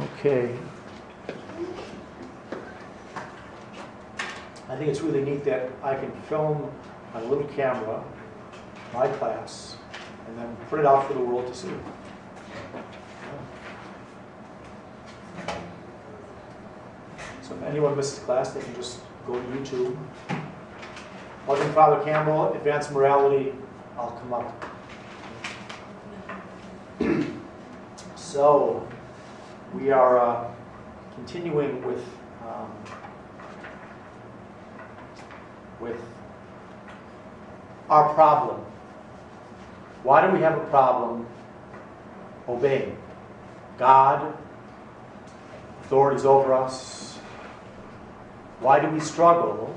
Okay. I think it's really neat that I can film on a little camera my class and then put it out for the world to see. So if anyone misses class, they can just go to YouTube. Loving Father Campbell, Advanced Morality, I'll come up. So, we are continuing with our problem. Why do we have a problem obeying God, authorities over us? Why do we struggle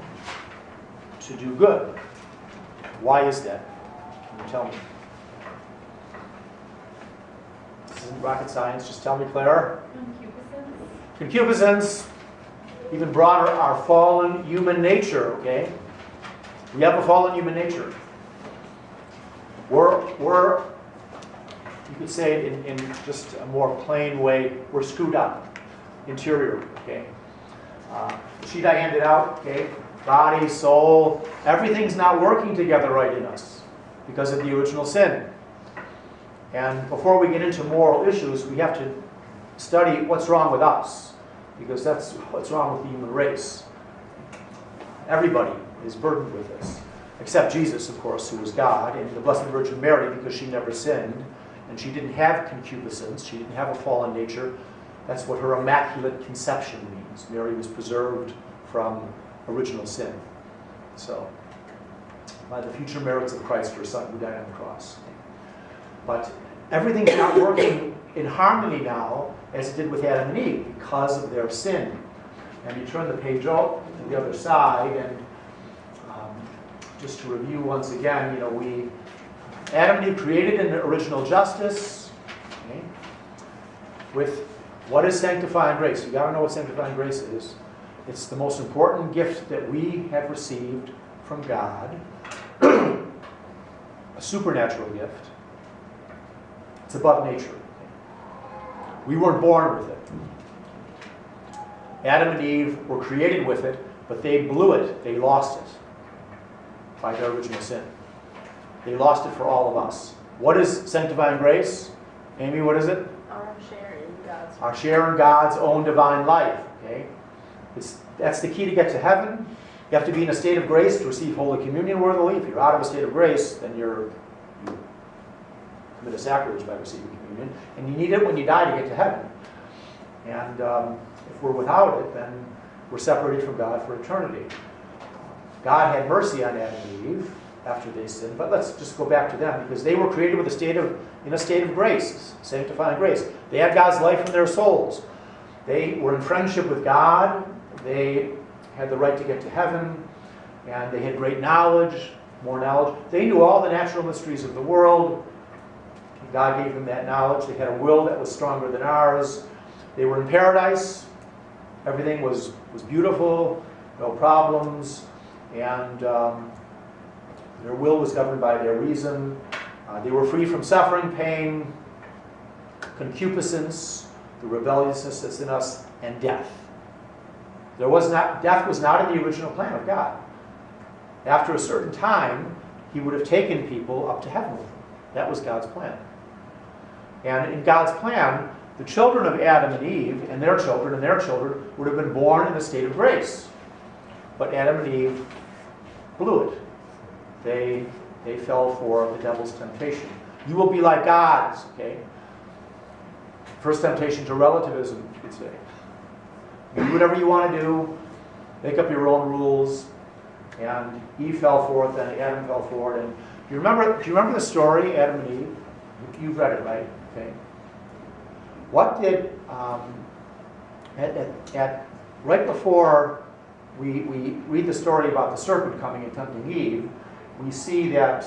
to do good? Why is that? Can you tell me? This isn't rocket science, just tell me, Claire. Concupiscence. Concupiscence. Even broader, our fallen human nature, okay? We have a fallen human nature. We're you could say it in just a more plain way, we're screwed up, interior, okay? The sheet I handed out, okay? Body, soul, everything's not working together right in us because of the original sin. And before we get into moral issues, we have to study what's wrong with us, because that's what's wrong with the human race. Everybody is burdened with this, except Jesus, of course, who was God, and the Blessed Virgin Mary, because she never sinned, and she didn't have concupiscence, she didn't have a fallen nature. That's what her immaculate conception means. Mary was preserved from original sin. So, by the future merits of Christ, her Son, who died on the cross. But everything's not working in harmony now, as it did with Adam and Eve, because of their sin. And you turn the page out to the other side, and just to review once again, Adam and Eve created in original justice, okay, with what is sanctifying grace? You got to know what sanctifying grace is. It's the most important gift that we have received from God, a supernatural gift. It's above nature. We weren't born with it. Adam and Eve were created with it, but they blew it. They lost it by their original sin. They lost it for all of us. What is sanctifying grace? Amy, what is it? Our share in God's. Our share in God's own divine life. Okay, that's the key to get to heaven. You have to be in a state of grace to receive Holy Communion worthily. If you're out of a state of grace, then you commit a sacrilege by receiving communion, and you need it when you die to get to heaven. And if we're without it, then we're separated from God for eternity. God had mercy on Adam and Eve after they sinned, but let's just go back to them, because they were created with in a state of grace, sanctifying grace. They had God's life in their souls. They were in friendship with God. They had the right to get to heaven, and they had great knowledge, more knowledge. They knew all the natural mysteries of the world. God gave them that knowledge. They had a will that was stronger than ours. They were in paradise. Everything was beautiful, no problems, and their will was governed by their reason. They were free from suffering, pain, concupiscence, the rebelliousness that's in us, and death. Death was not in the original plan of God. After a certain time, He would have taken people up to heaven with Him. That was God's plan. And in God's plan, the children of Adam and Eve and their children would have been born in a state of grace. But Adam and Eve blew it. They fell for the devil's temptation. You will be like gods, okay? First temptation to relativism, you could say. You do whatever you want to do, make up your own rules, and Eve fell for it, then Adam fell for it. And do you remember the story, Adam and Eve? You've read it, right? Okay. What did right before we read the story about the serpent coming and tempting Eve, we see that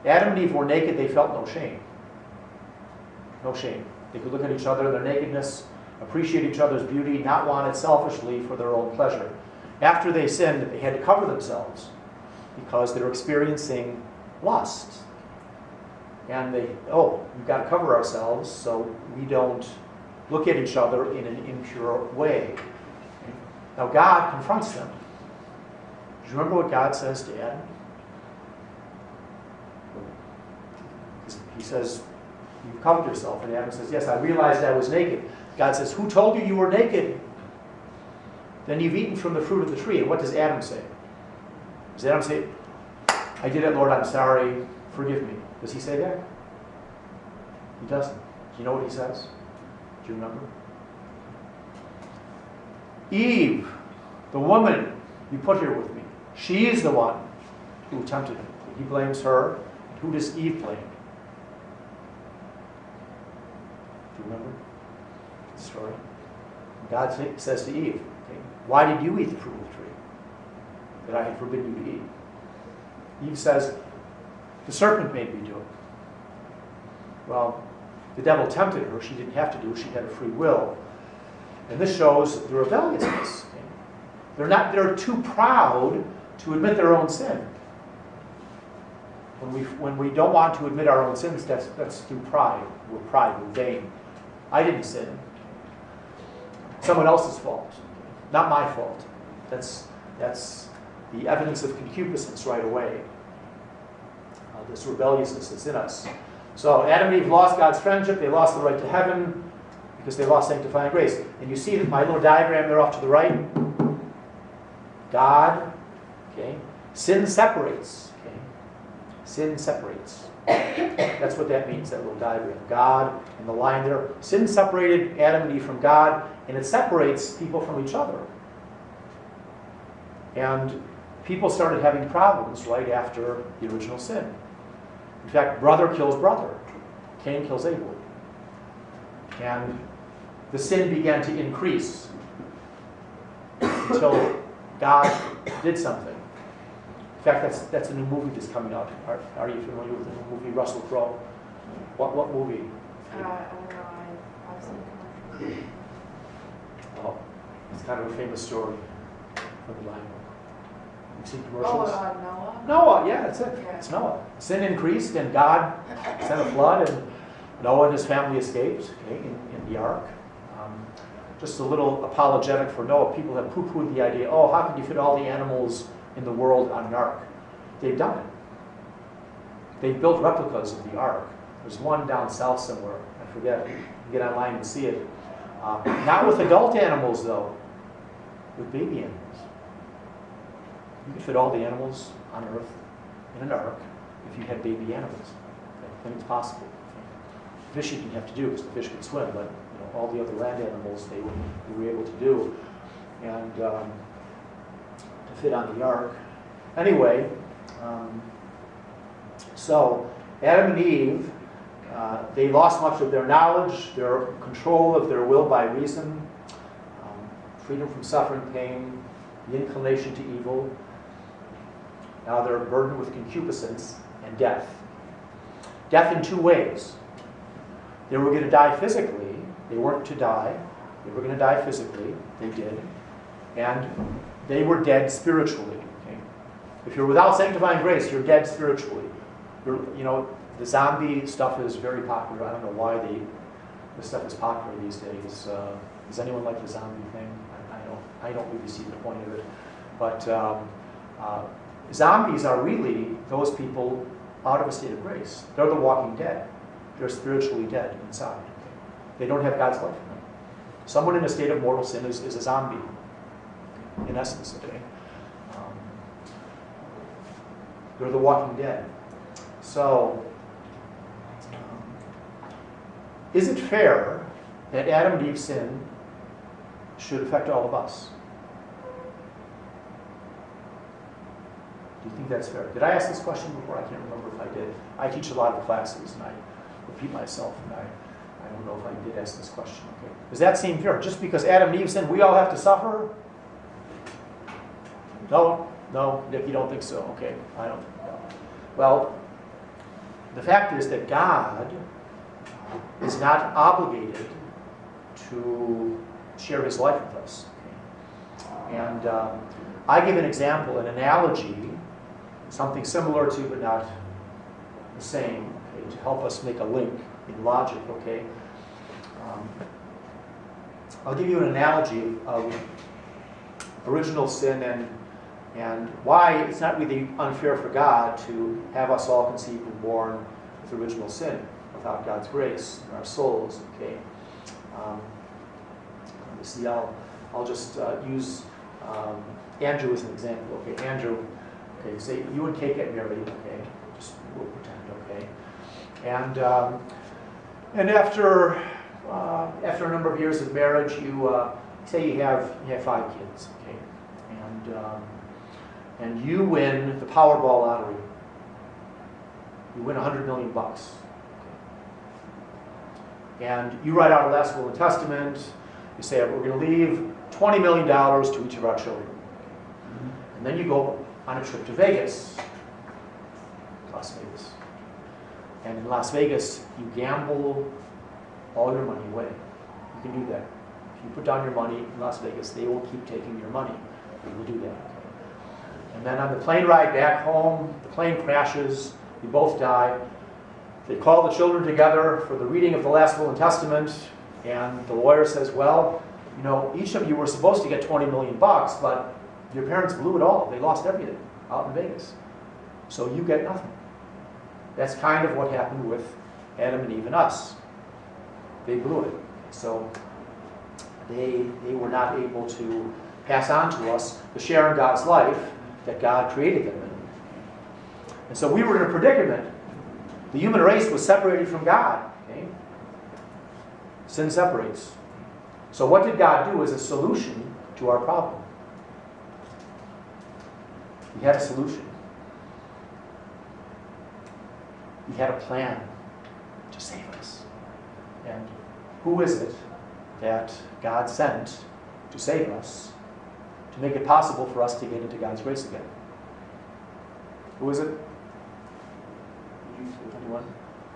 Adam and Eve were naked. They felt no shame. No shame. They could look at each other in their nakedness, appreciate each other's beauty, not want it selfishly for their own pleasure. After they sinned, they had to cover themselves because they were experiencing lust. And we've got to cover ourselves so we don't look at each other in an impure way. Okay? Now God confronts them. Do you remember what God says to Adam? He says, "You've covered yourself." And Adam says, "Yes, I realized I was naked." God says, "Who told you you were naked? Then you've eaten from the fruit of the tree." And what does Adam say? Does Adam say, "I did it, Lord, I'm sorry, forgive me"? Does he say that? He doesn't. Do you know what he says? Do you remember? Eve, the woman you put here with me, she is the one who tempted him. He blames her. Who does Eve blame? Do you remember the story? God says to Eve, okay, "Why did you eat the fruit of the tree that I had forbidden you to eat?" Eve says, "The serpent made me do it." Well, the devil tempted her. She didn't have to do it. She had a free will. And this shows the rebelliousness. Okay? They're too proud to admit their own sin. When we don't want to admit our own sins, that's through pride. We're vain. I didn't sin. Someone else's fault. Not my fault. That's the evidence of concupiscence right away. This rebelliousness that's in us. So Adam and Eve lost God's friendship. They lost the right to heaven because they lost sanctifying grace. And you see that my little diagram there off to the right. God, okay. Sin separates. Okay. Sin separates. That's what that means, that little diagram. God and the line there. Sin separated Adam and Eve from God, and it separates people from each other. And people started having problems right after the original sin. In fact, brother kills brother. Cain kills Abel. And the sin began to increase until God did something. In fact, that's a new movie that's coming out. Are you familiar with the new movie, Russell Crowe? What movie? I don't know. I've seen commercials. Oh, it's kind of a famous story from the Bible. You've seen commercials? Noah? Noah, yeah, that's it. Yeah. It's Noah. Sin increased, and God sent a flood, and Noah and his family escaped, okay, in the ark. Just a little apologetic for Noah. People have poo-pooed the idea, oh, how could you fit all the animals in the world on an ark? They've done it. They've built replicas of the ark. There's one down south somewhere. I forget. You can get online and see it. Not with adult animals, though. With baby animals. You could fit all the animals on Earth in an ark if you had baby animals. I think it's possible. Fish you didn't have to do because the fish could swim, but all the other land animals they were able to do. And to fit on the ark. Anyway, so Adam and Eve, they lost much of their knowledge, their control of their will by reason, freedom from suffering, pain, the inclination to evil. Now they're burdened with concupiscence and death. Death in two ways. They were going to die physically. They weren't to die. They were going to die physically. They did. And they were dead spiritually. Okay? If you're without sanctifying grace, you're dead spiritually. The zombie stuff is very popular. I don't know why this stuff is popular these days. Does anyone like the zombie thing? I don't really see the point of it. But zombies are really those people out of a state of grace. They're the walking dead. They're spiritually dead inside. They don't have God's life in them. Someone in a state of mortal sin is a zombie, in essence. Okay, they're the walking dead. So, is it fair that Adam and Eve's sin should affect all of us? Do you think that's fair? Did I ask this question before? I can't remember if I did. I teach a lot of classes, and I repeat myself, and I don't know if I did ask this question. Okay. Does that seem fair? Just because Adam and Eve sinned, we all have to suffer? No, Nick, you don't think so? Okay, I don't think so. Well, the fact is that God is not obligated to share his life with us. Okay? And I give an example, an analogy, something similar to but not the same, okay, to help us make a link in logic, okay? I'll give you an analogy of original sin and why it's not really unfair for God to have us all conceived and born with original sin without God's grace in our souls. Okay. See, I'll just use Andrew as an example. Okay, Andrew. Okay, say you and Kate get married. Okay, just we'll pretend. Okay, and after a number of years of marriage, you say you have 5 kids. Okay, and you win the Powerball lottery. You win $100 million. Okay. And you write out a last will and testament. You say, we're going to leave $20 million to each of our children. And then you go on a trip to Vegas, Las Vegas. And in Las Vegas, you gamble all your money away. You can do that. If you put down your money in Las Vegas, they will keep taking your money. You will do that. And then on the plane ride back home, the plane crashes, you both die. They call the children together for the reading of the last will and testament, and the lawyer says, well, you know, each of you were supposed to get $20 million, but your parents blew it all. They lost everything out in Vegas. So you get nothing. That's kind of what happened with Adam and Eve and us. They blew it. So they were not able to pass on to us the share in God's life that God created them in. And so we were in a predicament. The human race was separated from God. Okay? Sin separates. So what did God do as a solution to our problem? He had a solution. He had a plan to save us. And who is it that God sent to save us, to make it possible for us to get into God's grace again? Who is it? Anyone?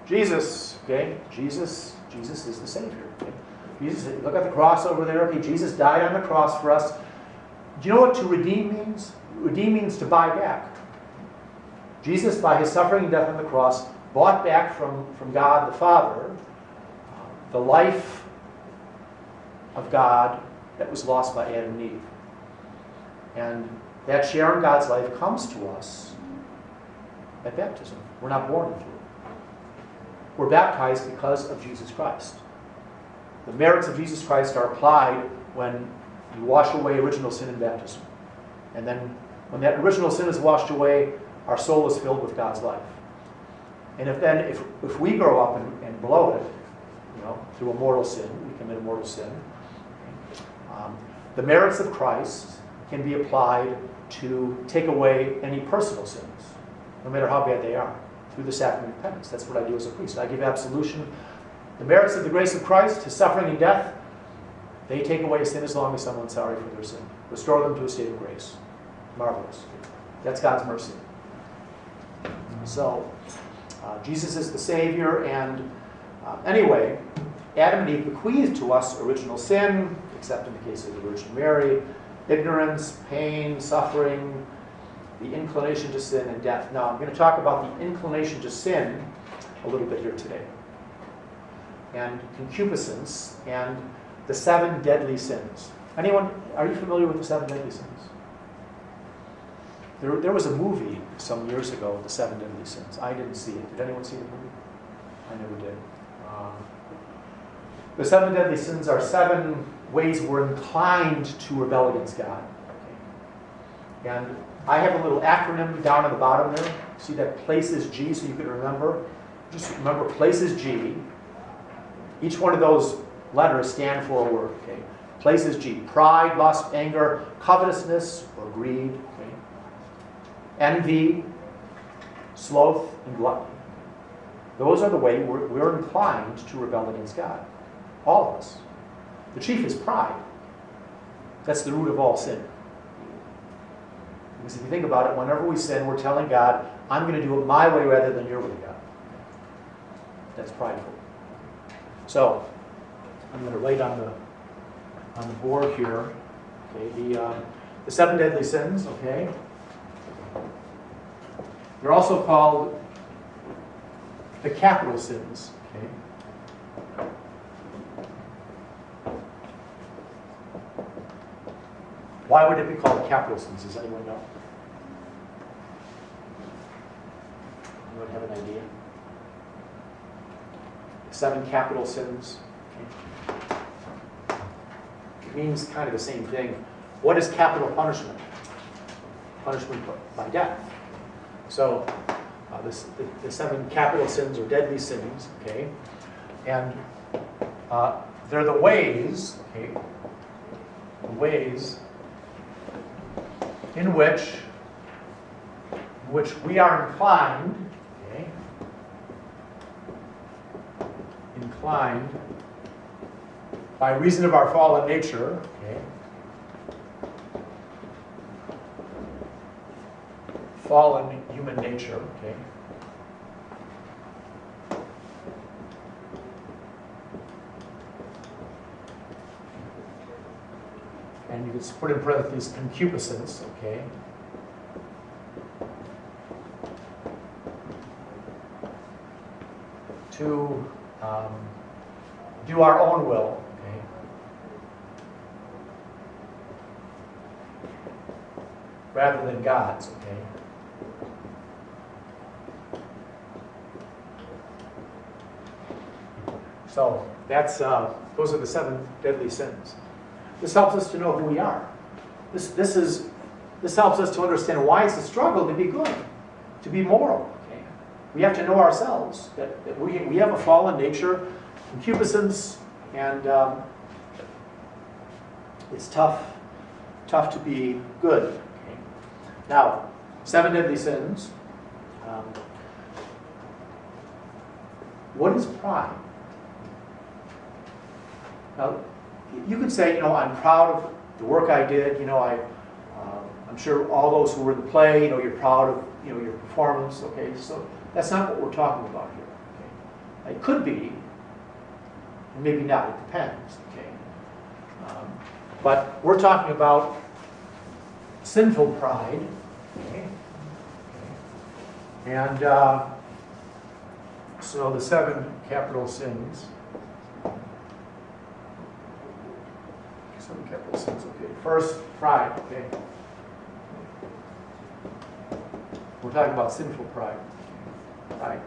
Jesus. Okay? Jesus is the Savior. Okay? Jesus, look at the cross over there. Okay, Jesus died on the cross for us. Do you know what to redeem means? Redeem means to buy back. Jesus, by his suffering and death on the cross, bought back from God the Father the life of God that was lost by Adam and Eve. And that share in God's life comes to us at baptism. We're not born into it. We're baptized because of Jesus Christ. The merits of Jesus Christ are applied when you wash away original sin in baptism. And then when that original sin is washed away, our soul is filled with God's life. And if we grow up and blow it, through a mortal sin, we commit a mortal sin, the merits of Christ can be applied to take away any personal sins, no matter how bad they are, through the sacrament of penance. That's what I do as a priest. I give absolution. The merits of the grace of Christ, his suffering and death, they take away a sin as long as someone's sorry for their sin. Restore them to a state of grace. Marvelous. That's God's mercy. So, Jesus is the Savior, and anyway, Adam and Eve bequeathed to us original sin, except in the case of the Virgin Mary, ignorance, pain, suffering, the inclination to sin, and death. Now, I'm going to talk about the inclination to sin a little bit here today, and concupiscence, and the 7 deadly sins. Anyone, are you familiar with the 7 deadly sins? There was a movie some years ago, The 7 Deadly Sins. I didn't see it. Did anyone see the movie? I never did. The 7 deadly sins are 7 ways we're inclined to rebel against God. Okay. And I have a little acronym down at the bottom there. See that places G, so you can remember? Just remember places G. Each one of those letters stand for a word. Okay. Places G. Pride, lust, anger, covetousness, or greed. Okay. Envy, sloth, and gluttony. Those are the way we're inclined to rebel against God. All of us. The chief is pride. That's the root of all sin. Because if you think about it, whenever we sin, we're telling God, I'm going to do it my way rather than your way, God. That's prideful. So, I'm going to write on the board here, okay, the 7 deadly sins, okay? They're also called the capital sins, okay? Why would it be called capital sins? Does anyone know? Anyone have an idea? 7 capital sins. Okay. It means kind of the same thing. What is capital punishment? Punishment by death. So the 7 capital sins or deadly sins, okay, and they're the ways, okay, the ways in which we are inclined, okay, inclined by reason of our fallen nature, okay, fallen human nature, okay, and you can put in parentheses concupiscence, okay, to do our own will, okay, rather than God's, okay. So that's those are the 7 deadly sins. This helps us to know who we are. This helps us to understand why it's a struggle to be good, to be moral. Okay? We have to know ourselves that we have a fallen nature, concupiscence, and it's tough to be good. Okay? Now, 7 deadly sins. What is pride? Now, you could say, I'm proud of the work I did. I'm sure all those who were in the play, you're proud of, your performance. Okay, so that's not what we're talking about here. Okay, it could be, and maybe not. It depends. Okay, but we're talking about sinful pride. Okay, and so the 7 capital sins. 7 capital sins, okay. First, pride, okay. We're talking about sinful pride. Pride.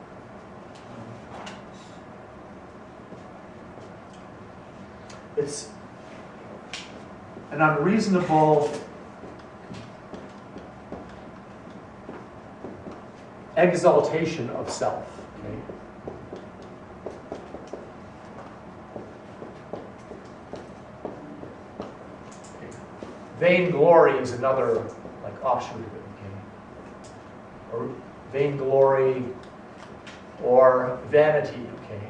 It's an unreasonable exaltation of self, okay. Vainglory is another offshoot of it, okay? Or vainglory or vanity, okay?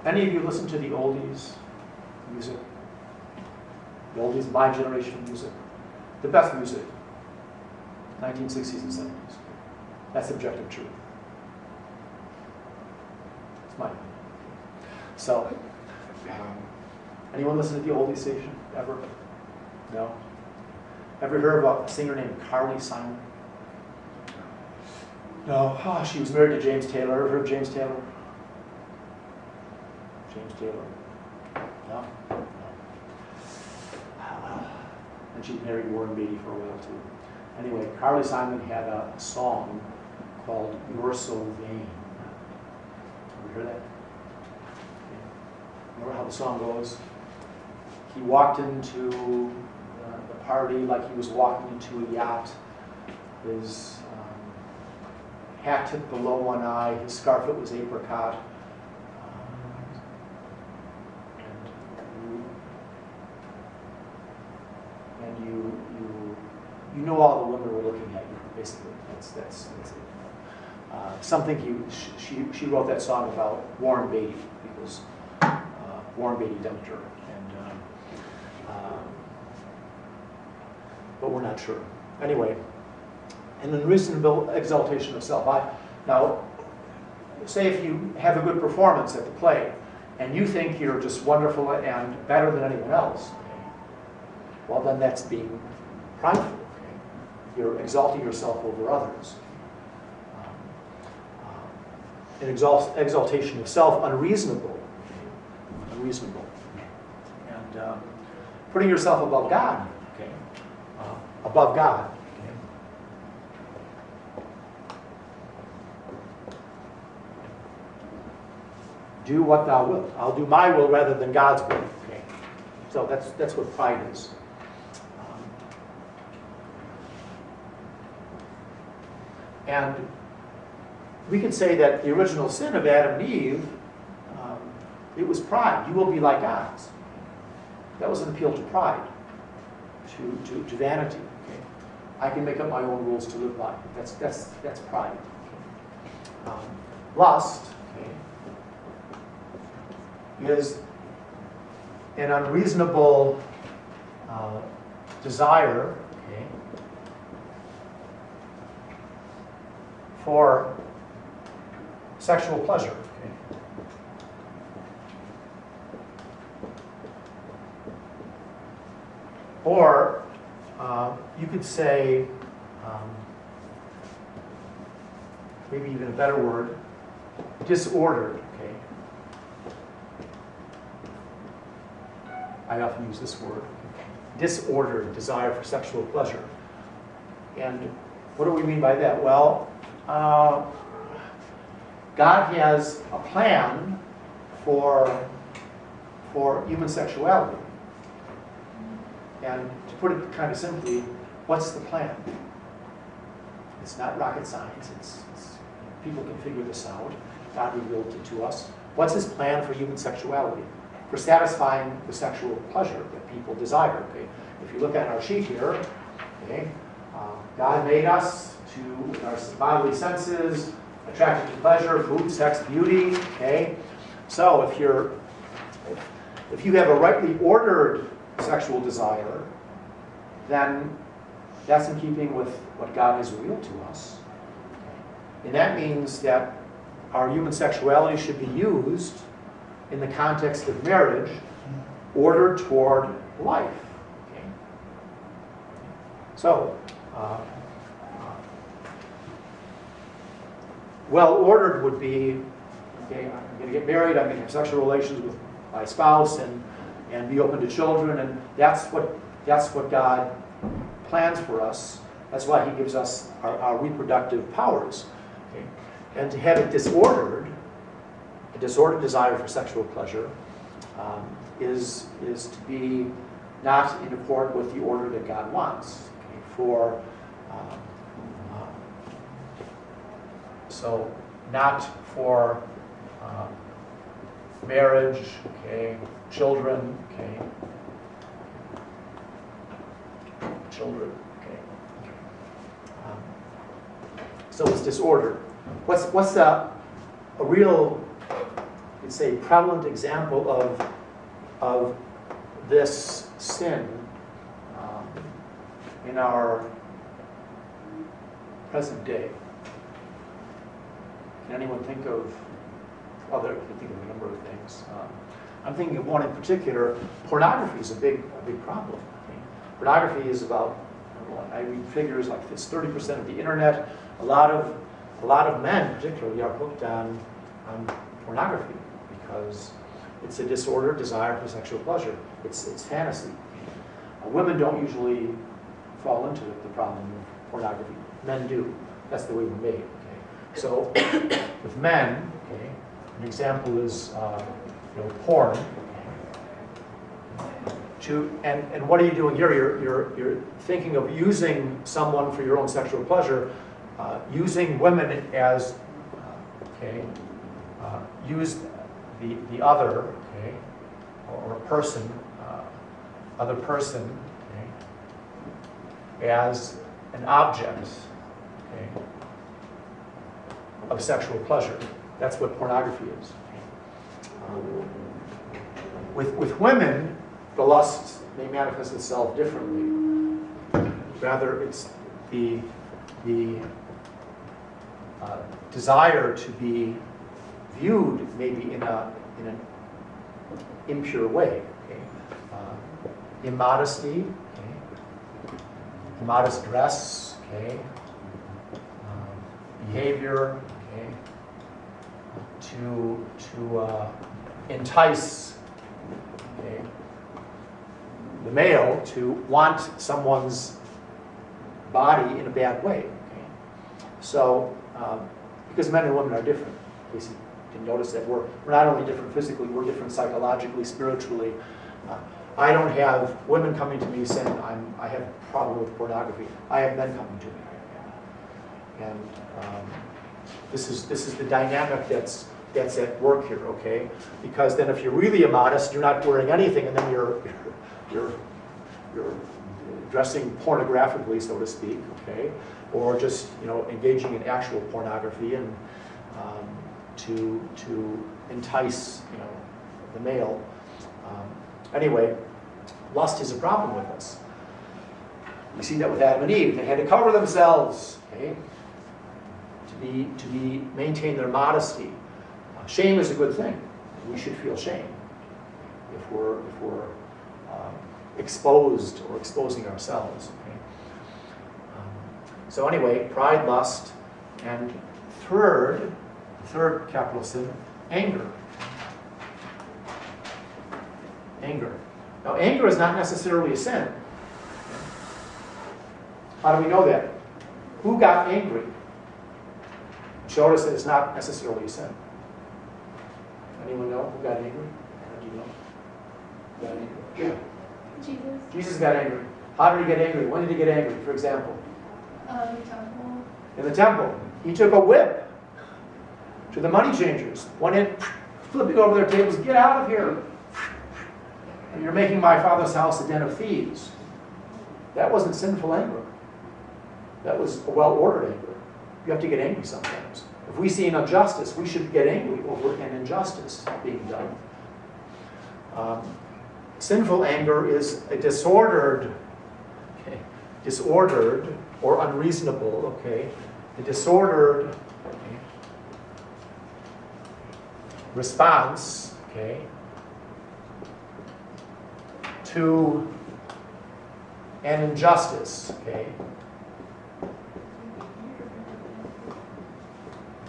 Any of you listen to the oldies music? The oldies, my generation music? The best music, 1960s and 70s. That's objective truth. It's my opinion. So, anyone listen to the oldies station ever? No? Ever heard about a singer named Carly Simon? No. Oh, she was married to James Taylor. Ever heard of James Taylor? James Taylor? No? No. And she married Warren Beatty for a while too. Anyway, Carly Simon had a song called "You're So Vain." Ever hear that? Remember how the song goes? He walked into the party like he was walking into a yacht. His hat tipped below one eye. His scarflet was apricot. And you know all the women were looking at you. Basically, that's it. Something she wrote that song about Warren Beatty because. Warren Beatty dumped her, but we're not sure. Anyway, an unreasonable exaltation of self. Now, say if you have a good performance at the play, and you think you're just wonderful and better than anyone else, okay, well then that's being prideful. Okay? You're exalting yourself over others. an exaltation of self, unreasonable. Unreasonable. And putting yourself above God. Okay. Above God. Okay. Do what thou wilt. I'll do my will rather than God's will. Okay. So that's what pride is. And we can say that the original sin of Adam and Eve, it was pride. You will be like gods. That was an appeal to pride, to vanity. Okay? I can make up my own rules to live by. That's pride. Lust, okay, is an unreasonable desire, okay, for sexual pleasure. Okay. Or you could say, maybe even a better word, disordered. Okay. I often use this word. Disordered desire for sexual pleasure. And what do we mean by that? Well, God has a plan for human sexuality. And to put it kind of simply, what's the plan? It's not rocket science. It's people can figure this out. God revealed it to us. What's his plan for human sexuality? For satisfying the sexual pleasure that people desire. Okay? If you look at our sheet here, okay, God made us to, our bodily senses, attracted to pleasure, food, sex, beauty. Okay? So if you have a rightly ordered sexual desire, then that's in keeping with what God has revealed to us. And that means that our human sexuality should be used in the context of marriage, ordered toward life. Okay? So, well-ordered would be, okay, I'm going to get married, I'm going to have sexual relations with my spouse, and be open to children, and that's what God plans for us. That's why he gives us our reproductive powers. Okay? And to have it disordered, a disordered desire for sexual pleasure, is to be not in accord with the order that God wants. Okay? So not for marriage, okay, children, okay, children, okay. So it's disordered. What's a real, you'd say, prevalent example of this sin in our present day? Can anyone think of? Well, they can think of a number of things. I'm thinking of one in particular. Pornography is a big problem. Okay? Pornography is about, I read figures like this: 30% of the internet. A lot of men, particularly, are hooked on pornography because it's a disordered desire for sexual pleasure. It's fantasy. Women don't usually fall into the problem of pornography. Men do. That's the way we're made. Okay? So with men, okay, an example is porn. And what are you doing here? You're thinking of using someone for your own sexual pleasure, using women as use the other, okay, or a person, other person, okay, as an object, okay, of sexual pleasure. That's what pornography is. With women, the lust may manifest itself differently. Rather, it's the desire to be viewed maybe in an impure way. Okay? Immodesty, okay? Immodest dress, okay? Behavior, okay? entice, okay, the male to want someone's body in a bad way. Okay? So, because men and women are different, in case you can notice that we're not only different physically, we're different psychologically, spiritually. I don't have women coming to me saying I have a problem with pornography. I have men coming to me, and this is the dynamic that's at work here. Okay, because then if you're really immodest, you're not wearing anything, and then you're dressing pornographically, so to speak. Okay, or just engaging in actual pornography and to entice the male. Anyway, lust is a problem with us. We see that with Adam and Eve. They had to cover themselves, okay, to maintain their modesty. Shame is a good thing. We should feel shame if we're exposed or exposing ourselves. Okay? So anyway, pride, lust, and third capital sin, anger. Anger. Now, anger is not necessarily a sin. How do we know that? Who got angry? Showed us that it's not necessarily a sin. Anyone know who got angry? Do you know? Who got angry? Yeah. Jesus. Jesus got angry. How did he get angry? When did he get angry, for example? Temple. In the temple. He took a whip to the money changers. Went in, flipping over their tables, get out of here. You're making my Father's house a den of thieves. That wasn't sinful anger. That was a well-ordered anger. You have to get angry sometimes. If we see an injustice, we should get angry over an injustice being done. Sinful anger is a disordered or unreasonable, okay, a disordered response, okay, to an injustice, okay,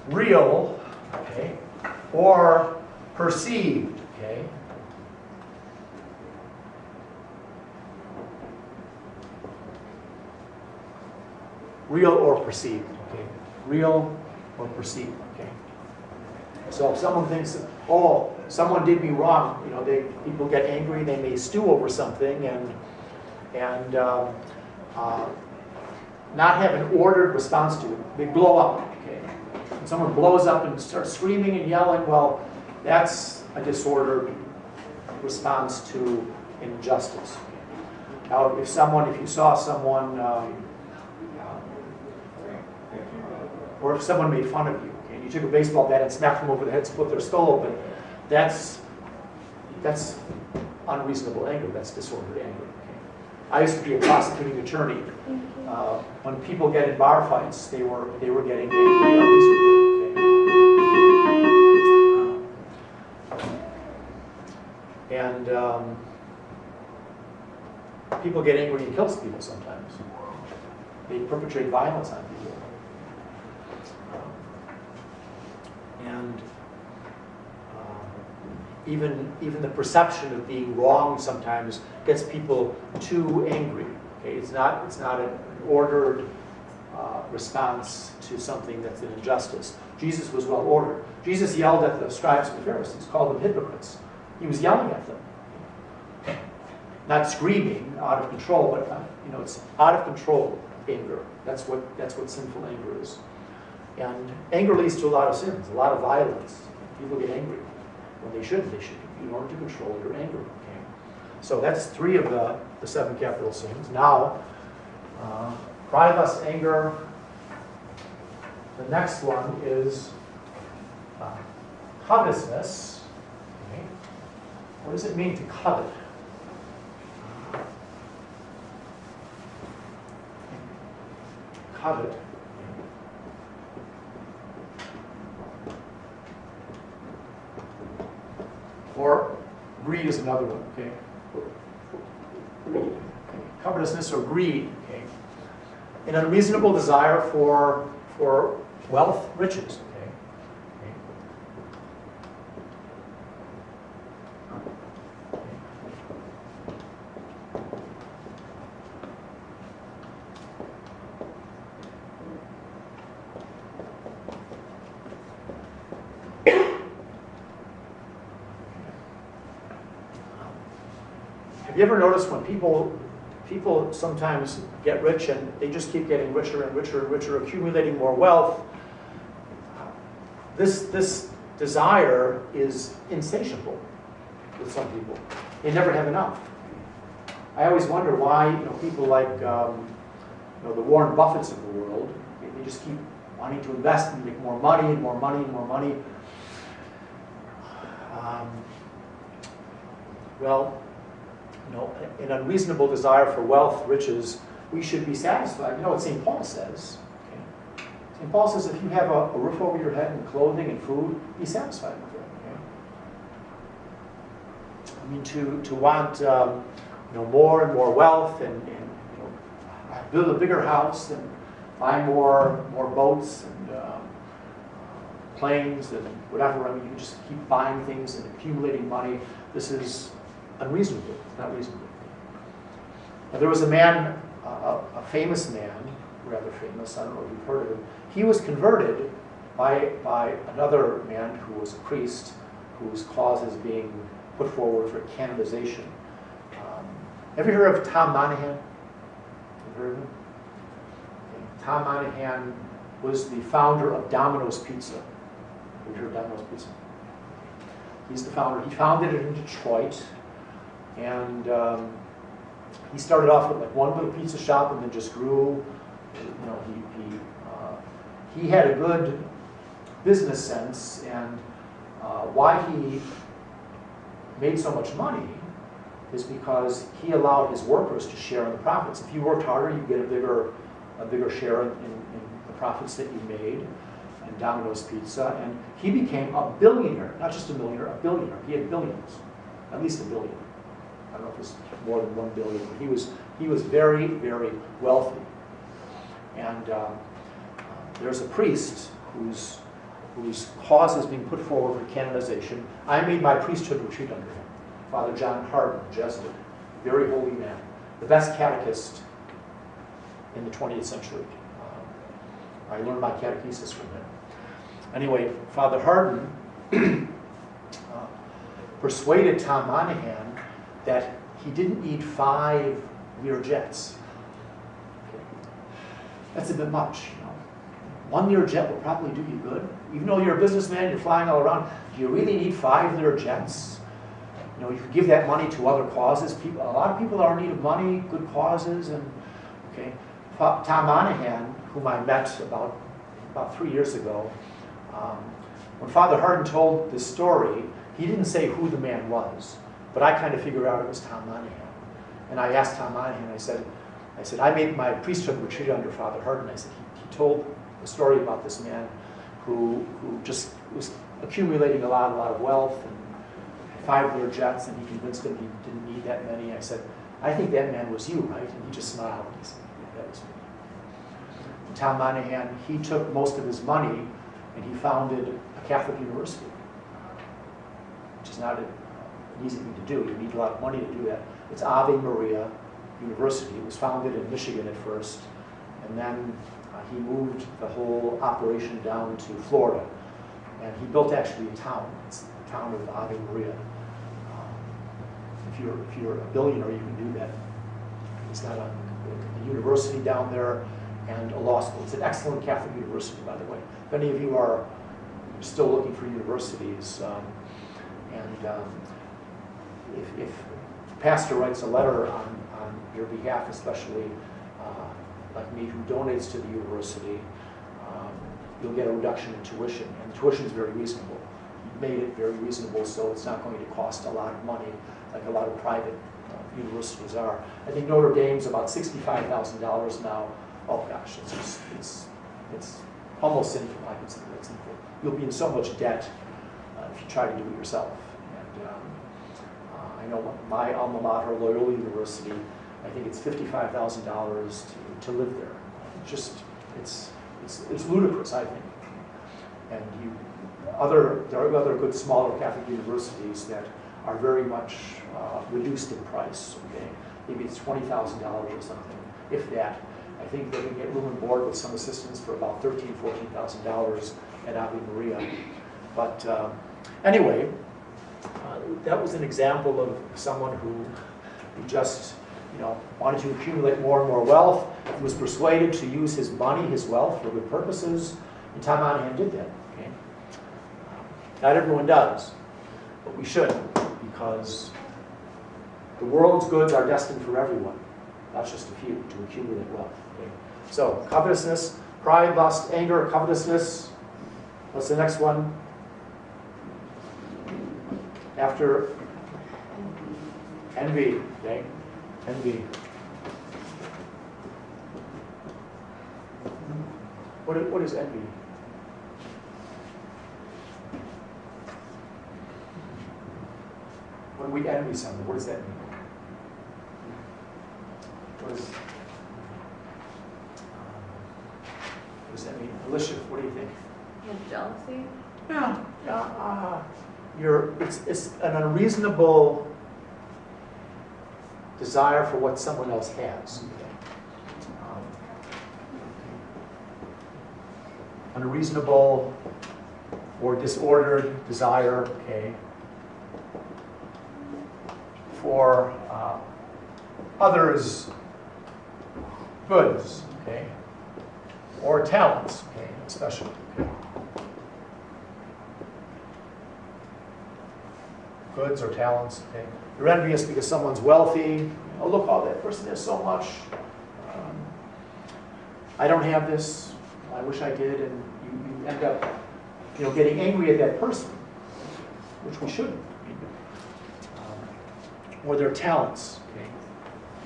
real, okay, or perceived, okay. Real or perceived, okay. Real or perceived, okay. So if someone thinks, oh, someone did me wrong, people get angry, they may stew over something and not have an ordered response to it. They blow up, okay. When someone blows up and starts screaming and yelling, well, that's a disordered response to injustice. Now, if you saw someone, or if someone made fun of you, okay, and you took a baseball bat and smacked them over the head, split their skull open, that's unreasonable anger. That's disordered anger. Okay. I used to be a prosecuting attorney. When people get in bar fights, they were getting angry unreasonably. Okay. And people get angry and kills people sometimes. They perpetrate violence on people. And even the perception of being wrong sometimes gets people too angry. Okay, it's not an ordered response to something that's an injustice. Jesus was well ordered. Jesus yelled at the scribes and the Pharisees, called them hypocrites. He was yelling at them, not screaming out of control, but it's out of control anger. That's what sinful anger is. And anger leads to a lot of sins, a lot of violence. People get angry when they shouldn't. They should learn to control their anger. Okay? So that's 3 of the 7 capital sins. Now, pride, lust, anger. The next one is covetousness. Okay? What does it mean to covet? Covet. Or greed is another one, okay? Covetousness or greed, okay? An unreasonable desire for wealth, riches, okay? Have you ever noticed when people sometimes get rich and they just keep getting richer and richer and richer, accumulating more wealth? This desire is insatiable with some people. They never have enough. I always wonder why people like the Warren Buffetts of the world, they just keep wanting to invest and make more money and more money and more money. Well, an unreasonable desire for wealth, riches, we should be satisfied. You know what St. Paul says? Okay? St. Paul says if you have a roof over your head and clothing and food, be satisfied with it. Okay? I mean, to want more and more wealth and build a bigger house and buy more boats and planes and whatever. I mean, you just keep buying things and accumulating money. This is unreasonable. It's not reasonable. Now, there was a man, a famous man, rather famous, I don't know if you've heard of him. He was converted by another man who was a priest, whose cause is being put forward for canonization. Have you heard of Tom Monahan? Have you heard of him? Okay. Tom Monahan was the founder of Domino's Pizza. Have you heard of Domino's Pizza? He's the founder. He founded it in Detroit. And he started off with like one little pizza shop and then just grew. He had a good business sense, and why he made so much money is because he allowed his workers to share in the profits. If you worked harder, you get a bigger share in the profits that you made in Domino's Pizza. And he became a billionaire, not just a millionaire, a billionaire. He had billions, at least $1 billion. I don't know if it was more than 1 billion, but he was very, very wealthy. And there's a priest whose cause is being put forward for canonization. I made my priesthood retreat under him. Father John Hardin, Jesuit, very holy man, the best catechist in the 20th century. I learned my catechesis from him. Anyway, Father Hardin persuaded Tom Monahan that he didn't need 5 Lear jets. Okay. That's a bit much, 1 Lear jet will probably do you good. Even though you're a businessman, you're flying all around, do you really need 5 Lear jets? You could give that money to other causes. A lot of people are in need of money, good causes, and okay. Tom Monahan, whom I met about 3 years ago, when Father Hardin told this story, he didn't say who the man was, but I kind of figured out it was Tom Monahan. And I asked Tom Monahan, I said, I made my priesthood retreat under Father Hardin. I said, he told a story about this man who just was accumulating a lot of wealth and 5 Lear jets, and he convinced him he didn't need that many. I said, I think that man was you, right? And he just smiled. He said, yeah, that was me. And Tom Monahan, he took most of his money and he founded a Catholic university, which is not an easy thing to do. You need a lot of money to do that. It's Ave Maria University. It was founded in Michigan at first, and then he moved the whole operation down to Florida. And he built actually a town. It's the town of Ave Maria. If you're a billionaire, you can do that. He's got a university down there and a law school. It's an excellent Catholic university, by the way. If any of you are still looking for universities, if the pastor writes a letter on your behalf, especially like me, who donates to the university, you'll get a reduction in tuition, and tuition is very reasonable. You've made it very reasonable, so it's not going to cost a lot of money like a lot of private universities are. I think Notre Dame's about $65,000 now. Oh gosh, it's almost sinful. I consider it sinful. You'll be in so much debt if you try to do it yourself. And I know my alma mater, Loyola University, I think it's $55,000 to live there. It's ludicrous, I think. And there are other good smaller Catholic universities that are very much reduced in price. Okay, maybe it's $20,000 or something, if that. I think they can get room and board with some assistance for about $13,000, $14,000 at Ave Maria. But anyway, that was an example of someone who He just, wanted to accumulate more and more wealth. He was persuaded to use his money, his wealth, for good purposes. And Tom Monahan did that. Okay? Not everyone does, but we should, because the world's goods are destined for everyone, not just a few, to accumulate wealth. Okay? So, covetousness, pride, lust, anger, covetousness. What's the next one? After envy, okay? Envy. What is envy? When we envy something, what does that mean? What does that mean? Alicia, what do you think? Like jealousy? It's an unreasonable desire for what someone else has. Unreasonable or disordered desire, okay, for others' goods, okay, or talents, okay, especially. Okay. Goods or talents, okay. You're envious because someone's wealthy. Oh, look, all that person has so much. I don't have this. I wish I did, and you end up, getting angry at that person, which we shouldn't. Or their talents, okay,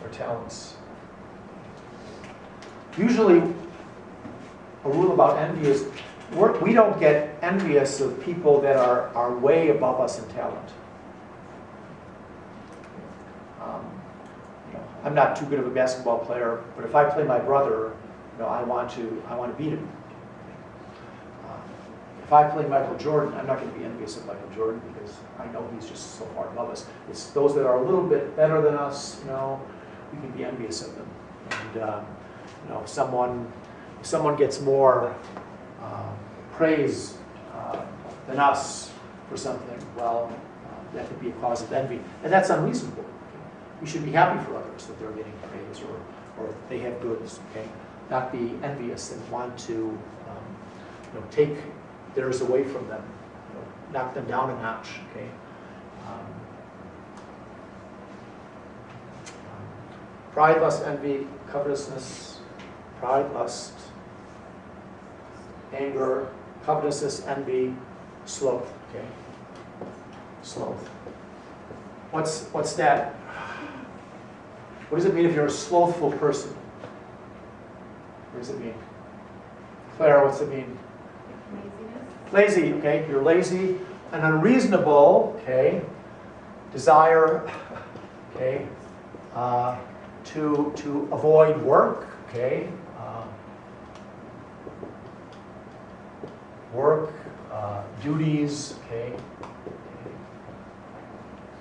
their talents. Usually, a rule about envy is we don't get envious of people that are way above us in talent. I'm not too good of a basketball player, but if I play my brother, I want to beat him. If I play Michael Jordan, I'm not going to be envious of Michael Jordan because I know he's just so far above us. It's those that are a little bit better than us, we can be envious of them. And if someone gets more praise than us for something, well, that could be a cause of envy, and that's unreasonable. We should be happy for others that they're getting praise or they have goods. Okay, not be envious and want to take theirs away from them, knock them down a notch. Okay. Pride, lust, envy, covetousness. Pride, lust, anger, covetousness, envy, sloth. Okay. Sloth. What's that? What does it mean if you're a slothful person? What does it mean? Claire, what's it mean? Laziness. Lazy, okay? You're lazy. An unreasonable, okay, desire, okay, to avoid work, okay, duties, okay.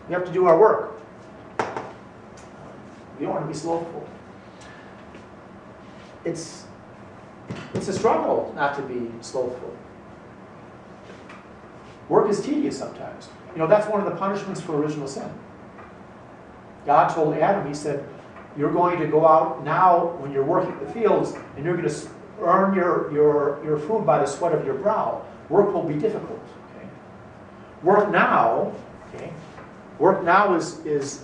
We have to do our work. We don't want to be slothful. It's a struggle not to be slothful. Work is tedious sometimes. That's one of the punishments for original sin. God told Adam, he said, you're going to go out now when you're working the fields and you're going to earn your food by the sweat of your brow. Work will be difficult. Okay? Work now is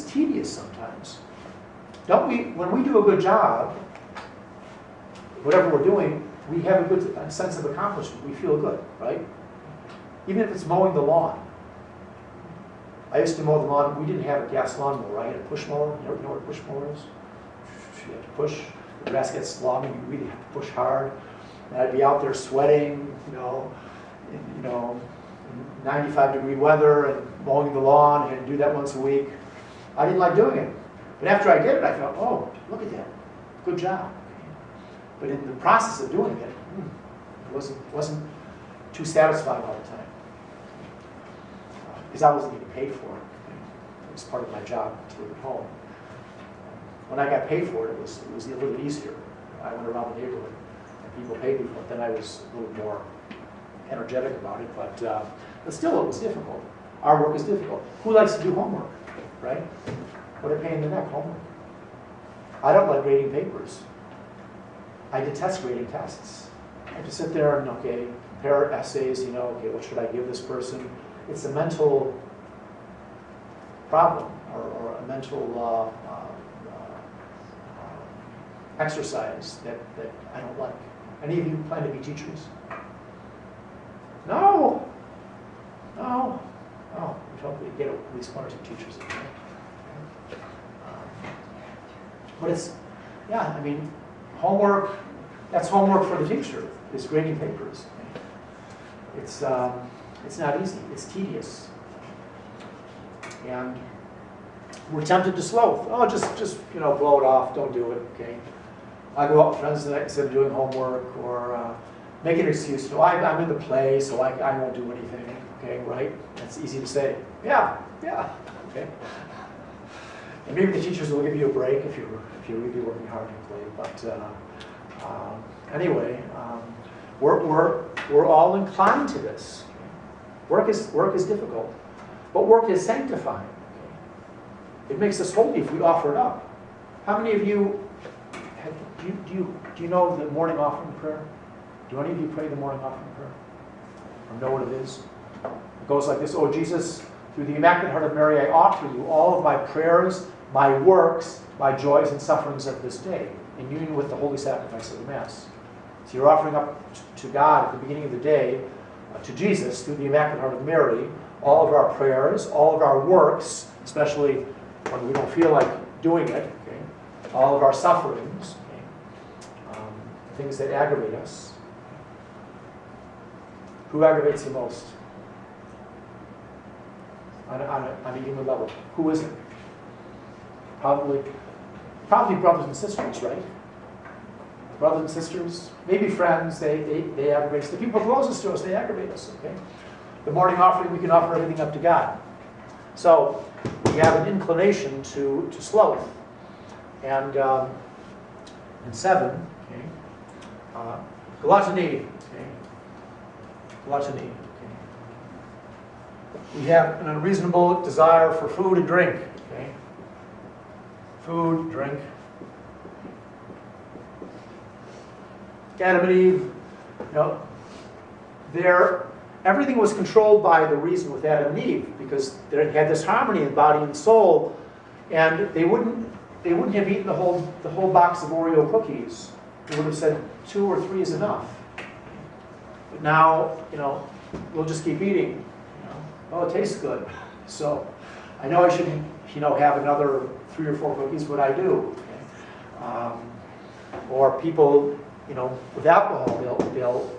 tedious sometimes. Don't we, when we do a good job, whatever we're doing, we have a good sense of accomplishment. We feel good, right? Even if it's mowing the lawn. I used to mow the lawn. We didn't have a gas lawnmower. I had a push mower. You know what a push mower is? You have to push. The grass gets long, and you really have to push hard. And I'd be out there sweating, in 95-degree weather, and mowing the lawn, and do that once a week. I didn't like doing it. But after I did it, I thought, oh, look at that. Good job. But in the process of doing it, I wasn't too satisfied all the time. Because I wasn't getting paid for it. It was part of my job to live at home. When I got paid for it, it was a little bit easier. I went around the neighborhood and people paid me for it. Then I was a little more energetic about it. But still, it was difficult. Our work is difficult. Who likes to do homework, right? What a pain in the neck, homework. I don't like grading papers. I detest grading tests. I have to sit there and, okay, compare essays, okay, what should I give this person? It's a mental problem or a mental exercise that I don't like. Any of you plan to be teachers? No. No. Oh, we hope we get at least 1 or 2 teachers. But it's, yeah, I mean, homework, that's homework for the teacher, is grading papers. It's not easy, it's tedious. And we're tempted to sloth. Oh, just blow it off, don't do it, okay? I go out with friends tonight instead of doing homework, or make an excuse. I'm in the play, so I won't do anything, okay, right? That's easy to say. Yeah, okay. And maybe the teachers will give you a break if you're really working hard to play. But anyway, we're all inclined to this. Work is difficult, but work is sanctifying. It makes us holy if we offer it up. How many of you do you know the morning offering prayer? Do any of you pray the morning offering prayer? Or know what it is? It goes like this: Oh Jesus, through the Immaculate Heart of Mary, I offer you all of my prayers, my works, my joys and sufferings of this day, in union with the holy sacrifice of the Mass. So you're offering up to God at the beginning of the day, to Jesus, through the Immaculate Heart of Mary, all of our prayers, all of our works, especially when we don't feel like doing it, okay? All of our sufferings, okay? Things that aggravate us. Who aggravates you most? On a human level. Who is it? Probably brothers and sisters, right? Brothers and sisters, maybe friends, they aggravate us. The people closest to us, they aggravate us, okay? The morning offering, we can offer everything up to God. So, we have an inclination to sloth. And 7, okay? Gluttony, okay? Gluttony, okay? We have an unreasonable desire for food and drink, okay? Food, drink. Adam and Eve, everything was controlled by the reason with Adam and Eve, because they had this harmony in body and soul, and they wouldn't have eaten the whole box of Oreo cookies. They would have said 2 or 3 is enough. But now, we'll just keep eating. Oh, it tastes good. So I know I shouldn't, have another 3 or 4 cookies, but I do. Okay? Or people, with alcohol, they'll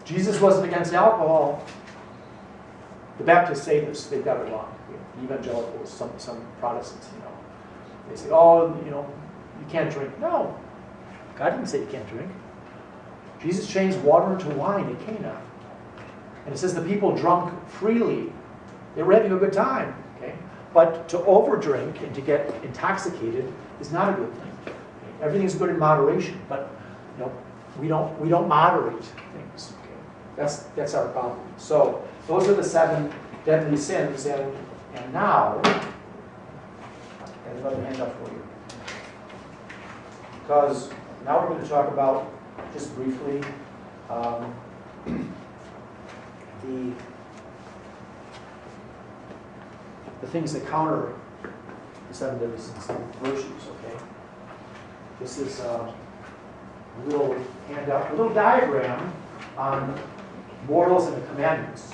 Jesus wasn't against alcohol. The Baptists say this, they've got it wrong. Evangelicals, some Protestants, they say, oh, you can't drink. No, God didn't say you can't drink. Jesus changed water into wine at Cana. And it says the people drunk freely. They were having a good time. Okay? But to overdrink and to get intoxicated is not a good thing. Okay? Everything's good in moderation, but we don't moderate things. Okay? That's our problem. So those are the 7 deadly sins, and now I have another handout for you. Because now we're going to talk about, just briefly, the things that counter the 7 deadly sins, the virtues, okay? This is a little handout, a little diagram on morals and the commandments.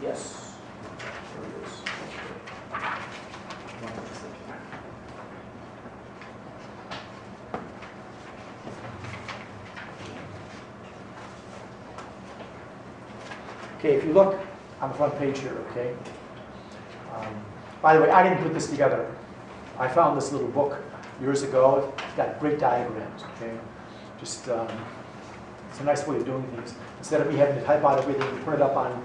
Yes. There it is. Okay, if you look on the front page here, okay. By the way, I didn't put this together. I found this little book years ago. It's got great diagrams, okay. Just, it's a nice way of doing things. Instead of me having to type out everything and put it up on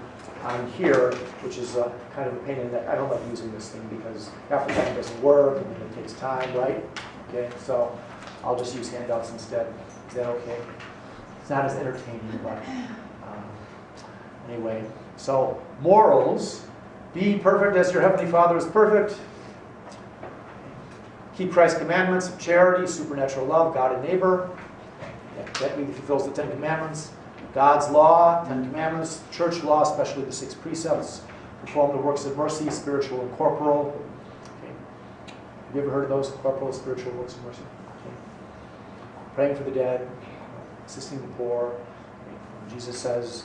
here, which is kind of a pain in the neck. I don't like using this thing because half the time it doesn't work and then it takes time, right? Okay, so I'll just use handouts instead. Is that okay? It's not as entertaining, but anyway. So, morals. Be perfect as your heavenly Father is perfect. Keep Christ's commandments of charity, supernatural love, God and neighbor. That really fulfills the 10 commandments. God's law, 10 commandments, church law, especially the 6 precepts. Perform the works of mercy, spiritual and corporal. Okay. Have you ever heard of those? Corporal, spiritual works of mercy. Okay. Praying for the dead, assisting the poor. Okay. Jesus says,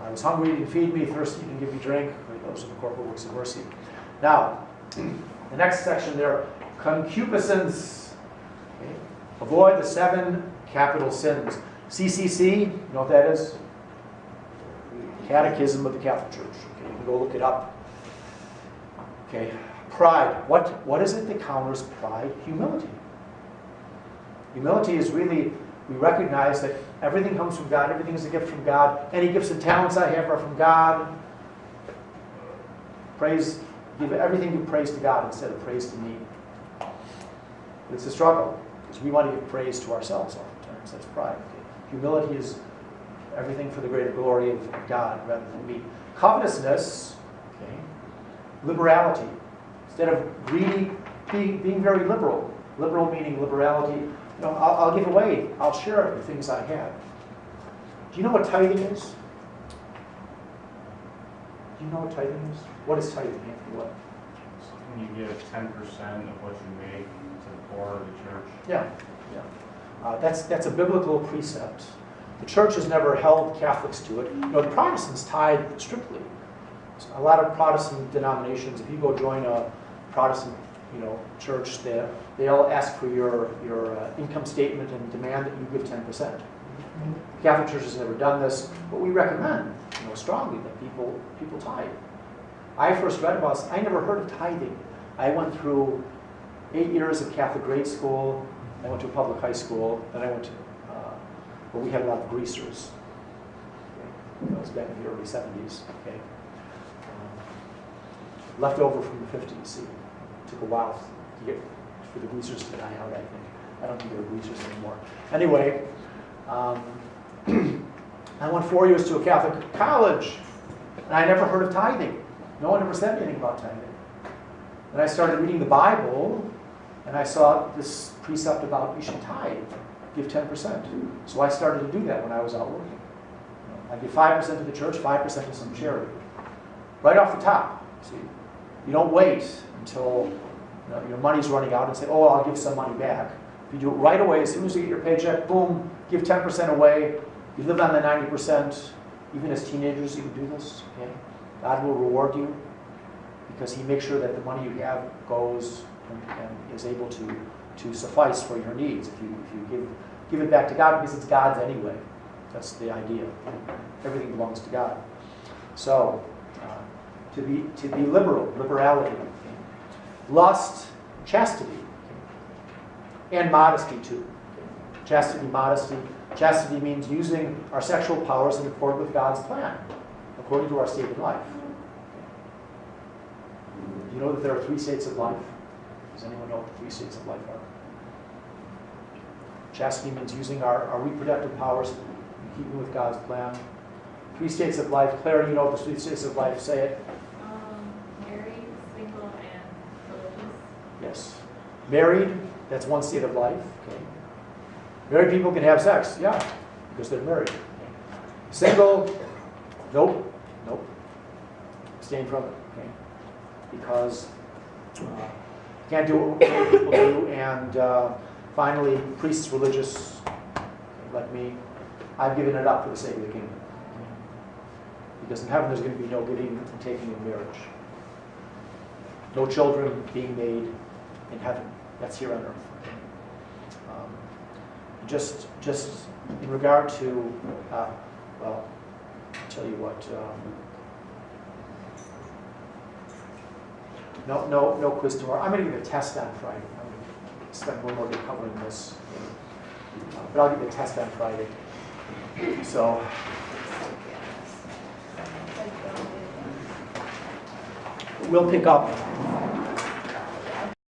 I was hungry, you didn't feed me, thirsty, you didn't give me drink. Okay. Those are the corporal works of mercy. Now, the next section there, concupiscence. Okay. Avoid the 7 capital sins. CCC, you know what that is? Catechism of the Catholic Church. Okay, you can go look it up. Okay, pride. What is it that counters pride? Humility. Humility is really, we recognize that everything comes from God, everything is a gift from God. Any gifts and talents I have are from God. Praise, give everything you praise to God instead of praise to me. It's a struggle, because we want to give praise to ourselves oftentimes. That's pride. Okay. Humility is everything for the greater glory of God rather than me. Covetousness, okay. Liberality. Instead of greedy, being very liberal. Liberal meaning liberality. You know, I'll give away, I'll share the things I have. Do you know what tithing is? Do you know what tithing is? What is tithing, Anthony? What? When you give 10% of what you make to the poor of the church. Yeah. That's a biblical precept. The church has never held Catholics to it. You know, the Protestants tithe strictly. A lot of Protestant denominations, if you go join a Protestant, church, they'll ask for your income statement and demand that you give 10%. The Catholic Church has never done this, but we recommend, strongly that people tithe. I first read about this. I never heard of tithing. I went through 8 years of Catholic grade school. I went to a public high school. Then I went to where we had a lot of greasers. Okay. That was back in the early 70s. Okay. Left over from the 50s. See, it took a while to get for the greasers to die out. I think. I don't think there were greasers anymore. Anyway, I went 4 years to a Catholic college, and I never heard of tithing. No one ever said anything about tithing. And I started reading the Bible, and I saw this precept about you should tithe, give 10%. So I started to do that when I was out working. I give 5% to the church, 5% to some charity. Right off the top. See, you don't wait until your money's running out and say, oh, I'll give some money back. If you do it right away, as soon as you get your paycheck, boom, give 10% away. You live on the 90%. Even as teenagers, you can do this. Okay? God will reward you because He makes sure that the money you have goes and is able to suffice for your needs. If you give it back to God, because it's God's anyway. That's the idea. Everything belongs to God. So, to be liberal, liberality, okay. Lust, chastity, okay. And modesty too. Okay. Chastity, modesty. Chastity means using our sexual powers in accord with God's plan, according to our state of life. Do you know that there are 3 states of life? Does anyone know what the 3 states of life are? Chastity means using our reproductive powers in keeping with God's plan. 3 states of life. Claire, you know the 3 states of life. Say it. Married, single, and religious. Yes. Married, that's 1 state of life. Okay. Married people can have sex, yeah, because they're married. Single, nope. Abstain from it, okay? Because you can't do what married people do. And finally, priests, religious, like me, I've given it up for the sake of the kingdom. Because in heaven there's going to be no giving and taking in marriage. No children being made in heaven. That's here on earth. Just in regard to, I'll tell you what. No quiz tomorrow. I'm going to give a test on Friday. I'm going to spend one more day covering this, but I'll give you a test on Friday. So. We'll pick up